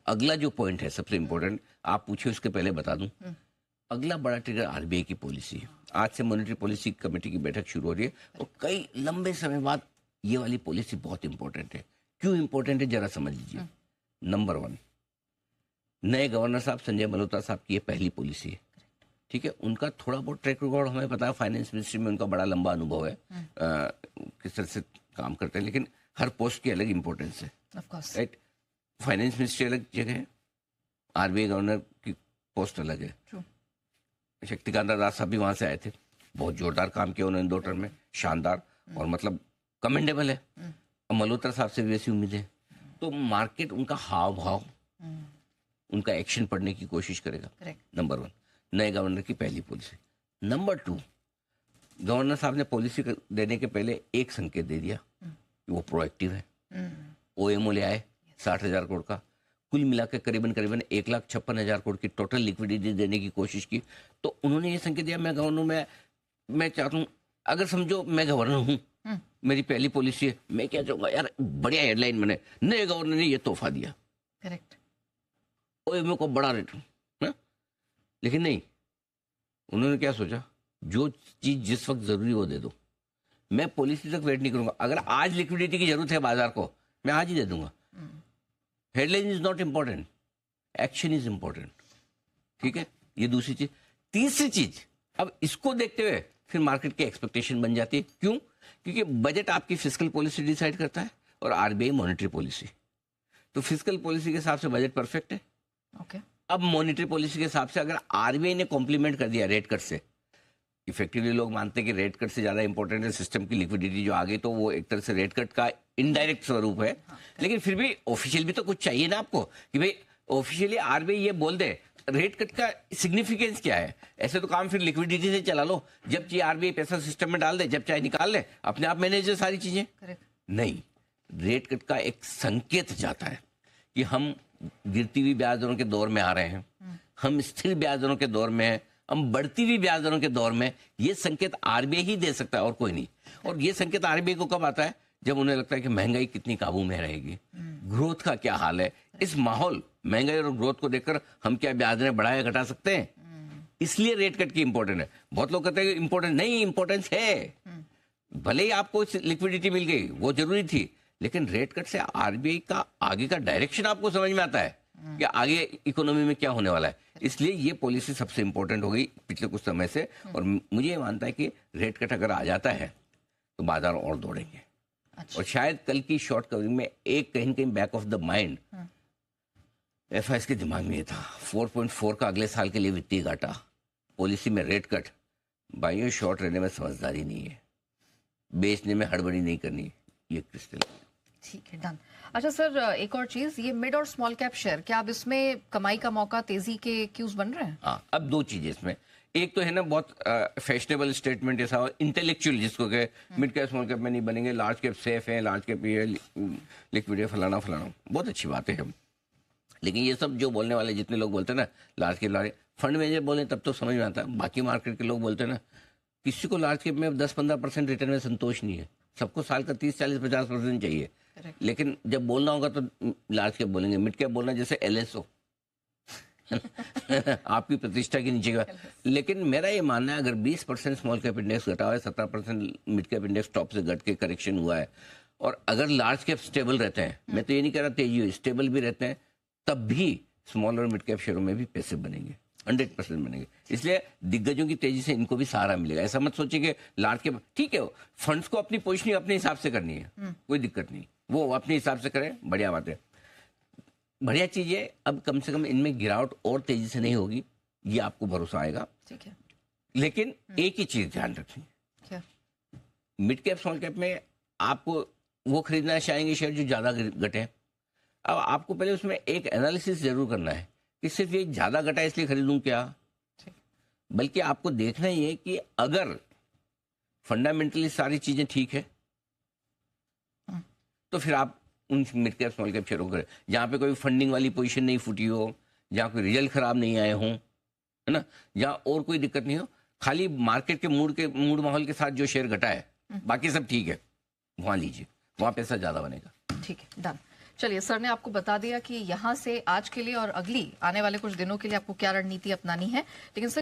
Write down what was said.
अगला जो पॉइंट है सबसे इम्पोर्टेंट, आप पूछे उसके पहले बता दूं, अगला बड़ा ट्रिगर आरबीआई की पॉलिसी है। आज से मॉनेटरी पॉलिसी कमेटी की बैठक शुरू हो रही है और कई लंबे समय बाद ये वाली पॉलिसी बहुत इंपॉर्टेंट है। क्यों इंपॉर्टेंट है जरा समझ लीजिए। नंबर 1, नए गवर्नर साहब संजय मल्होत्रा साहब की ये पहली पॉलिसी है, ठीक है। उनका थोड़ा बहुत ट्रैक रिकॉर्ड हमें पता है, फाइनेंस मिनिस्ट्री में उनका बड़ा लंबा अनुभव है, किस तरह से काम करते हैं, लेकिन हर पोस्ट की अलग इंपॉर्टेंस है, राइट। फाइनेंस मिनिस्ट्री अलग जगह है, आरबीआई गवर्नर की पोस्ट अलग है। शक्तिकांत दास साहब भी वहां से आए थे, बहुत जोरदार काम किया उन्होंने 2 टर्म में, शानदार और मतलब कमेंडेबल है। और मल्होत्रा साहब से भी ऐसी उम्मीद है। तो मार्केट उनका हाव भाव, उनका एक्शन पढ़ने की कोशिश करेगा। नंबर 1, नए गवर्नर की पहली पॉलिसी। नंबर 2, गवर्नर साहब ने पॉलिसी देने के पहले एक संकेत दे दिया कि वो प्रोएक्टिव है। ओएमओ ले आए 60,000 करोड़ का, कुल मिलाकर करीबन 1,56,000 करोड़ की टोटल लिक्विडिटी देने की कोशिश की। तो उन्होंने ये संकेत दिया, मैं गवर्नर मैं चाहता हूँ, अगर समझो मैं गवर्नर हूँ, मेरी पहली पॉलिसी है, मैं क्या चाहूंगा यार, बढ़िया हेडलाइन बने, नए गवर्नर ने ये तोहफा दिया, करेक्ट, ओएमओ को बड़ा रेट, लेकिन नहीं, उन्होंने क्या सोचा, जो चीज जिस वक्त जरूरी हो दे दो, मैं पॉलिसी तक वेट नहीं करूंगा। अगर आज लिक्विडिटी की जरूरत है बाजार को, मैं आज ही दे दूंगा। Headline is not important, action is important, ठीक है। ये दूसरी चीज। तीसरी चीज, अब इसको देखते हुए फिर मार्केट की एक्सपेक्टेशन बन जाती है। क्यों? क्योंकि बजट आपकी फिस्कल पॉलिसी डिसाइड करता है और आरबीआई मॉनेटरी पॉलिसी। तो फिस्कल पॉलिसी के हिसाब से बजट परफेक्ट है। ओके। अब मॉनेटरी पॉलिसी के हिसाब से अगर आरबीआई ने कॉम्प्लीमेंट कर दिया रेट कट से, इफेक्टिवली लोग मानते हैं कि रेट कट से ज्यादा इंपॉर्टेंट है सिस्टम की लिक्विडिटी जो आ गई, तो वो एक तरह से रेट कट का इनडायरेक्ट स्वरूप है। लेकिन फिर भी ऑफिशियल भी तो कुछ चाहिए ना आपको, कि भाई ऑफिशियली आरबीआई ये बोल दे रेट कट का सिग्निफिकेंस क्या है। ऐसे तो काम फिर लिक्विडिटी से चला लो, जब चाहिए आरबीआई पैसा सिस्टम में डाल दे, जब चाहे निकाल ले, अपने आप मैनेज है सारी चीजें। नहीं, रेट कट का एक संकेत जाता है कि हम गिरती हुई ब्याज दरों के दौर में आ रहे हैं, हम स्थिर ब्याज दरों के दौर में हैं, हम बढ़ती हुई ब्याज दरों के दौर में। ये संकेत आरबीआई ही दे सकता है और कोई नहीं। और ये संकेत आरबीआई को कब आता है? जब उन्हें लगता है कि महंगाई कितनी काबू में रहेगी, ग्रोथ का क्या हाल है। इस माहौल, महंगाई और ग्रोथ को देखकर हम क्या ब्याज दरें बढ़ा या घटा सकते हैं? इसलिए रेट कट की इंपॉर्टेंट है। बहुत लोग कहते हैं कि इंपॉर्टेंट नहीं, इंपॉर्टेंस है। भले ही आपको लिक्विडिटी मिल गई, वो जरूरी थी, लेकिन रेट कट से आरबीआई का आगे का डायरेक्शन आपको समझ में आता है कि आगे इकोनॉमी में क्या होने वाला है। इसलिए ये पॉलिसी सबसे इंपॉर्टेंट हो गई पिछले कुछ समय से। और मुझे ये मानता है कि रेट कट अगर आ जाता है तो बाजार और दौड़ेंगे। अच्छा। और शायद कल की शॉर्ट कवरिंग में एक कहीं न कहीं back of the mind FIS के दिमाग में ये था, 4.4 का अगले साल के लिए वित्तीय घाटा, पॉलिसी में रेट कट। भाइयों, शॉर्ट रहने में समझदारी नहीं है, बेचने में हड़बड़ी नहीं करनी, ये क्रिस्टल। ठीक है, डन। अच्छा सर, एक और चीज, ये मिड और स्मॉल कैप शेयर, क्या अब इसमें कमाई का मौका, तेजी के क्यूज बन रहे हैं? हाँ, अब 2 चीजें इसमें। एक तो है ना बहुत फैशनेबल स्टेटमेंट ऐसा, इंटेलेक्चुअल जिसको कहे, मिड कैप स्मॉल कैप में नहीं बनेंगे, लार्ज कैप सेफ है, लार्ज कैप ये लिक्विड है, फलाना फलाना, बहुत अच्छी बात है। लेकिन ये सब जो बोलने वाले जितने लोग बोलते हैं ना, large cap large, fund manager बोले तब तो समझ में आता है। बाकी मार्केट के लोग बोलते हैं ना, किसी को लार्ज कैप में 10-15% रिटर्न में संतोष नहीं है, सबको साल का 30-40-50% चाहिए। लेकिन जब बोलना होगा तो लार्ज कैप बोलेंगे, मिड कैप बोलना जैसे एलएसओ आपकी प्रतिष्ठा के नीचे का। लेकिन मेरा ये मानना है, अगर 20% स्मॉल कैप इंडेक्स घटा हुआ है, 17% मिड कैप इंडेक्स टॉप से घट के करेक्शन हुआ है, और अगर लार्ज कैप स्टेबल रहते हैं, मैं तो ये नहीं कह रहा तेजी हो, स्टेबल भी रहते हैं, तब भी स्मॉल और मिड कैप शेयरों में भी पैसे बनेंगे, 100% बनेंगे। इसलिए दिग्गजों की तेजी से इनको भी सहारा मिलेगा। ऐसा मत सोचिए कि लार्ज कैप, ठीक है, फंड्स को अपनी पोजीशनिंग अपने हिसाब से करनी है, कोई दिक्कत नहीं, वो अपने हिसाब से करें, बढ़िया बात है, बढ़िया चीज है। अब कम से कम इनमें गिरावट और तेजी से नहीं होगी, ये आपको भरोसा आएगा। ठीक है। लेकिन एक ही चीज ध्यान रखें, क्या मिड कैप स्मॉल कैप में आपको वो खरीदना चाहेंगे शेयर जो ज्यादा घटे। अब आपको पहले उसमें एक एनालिसिस जरूर करना है कि सिर्फ ये ज्यादा घटा इसलिए खरीदूं क्या, बल्कि आपको देखना ही है कि अगर फंडामेंटली सारी चीजें ठीक है तो फिर आप उन मिड कैप स्मॉल कैप शेयरों को करें जहां पे कोई फंडिंग वाली पोजीशन नहीं फूटी हो, जहां कोई रिजल्ट खराब नहीं आए हों, है ना, जहां और कोई दिक्कत नहीं हो, खाली मार्केट के मूड माहौल के साथ जो शेयर घटा है, बाकी सब ठीक है, वहां लीजिए, वहां पैसा ज्यादा बनेगा। ठीक है, डन। चलिए, सर ने आपको बता दिया कि यहाँ से आज के लिए और अगली आने वाले कुछ दिनों के लिए आपको क्या रणनीति अपनानी है, लेकिन सर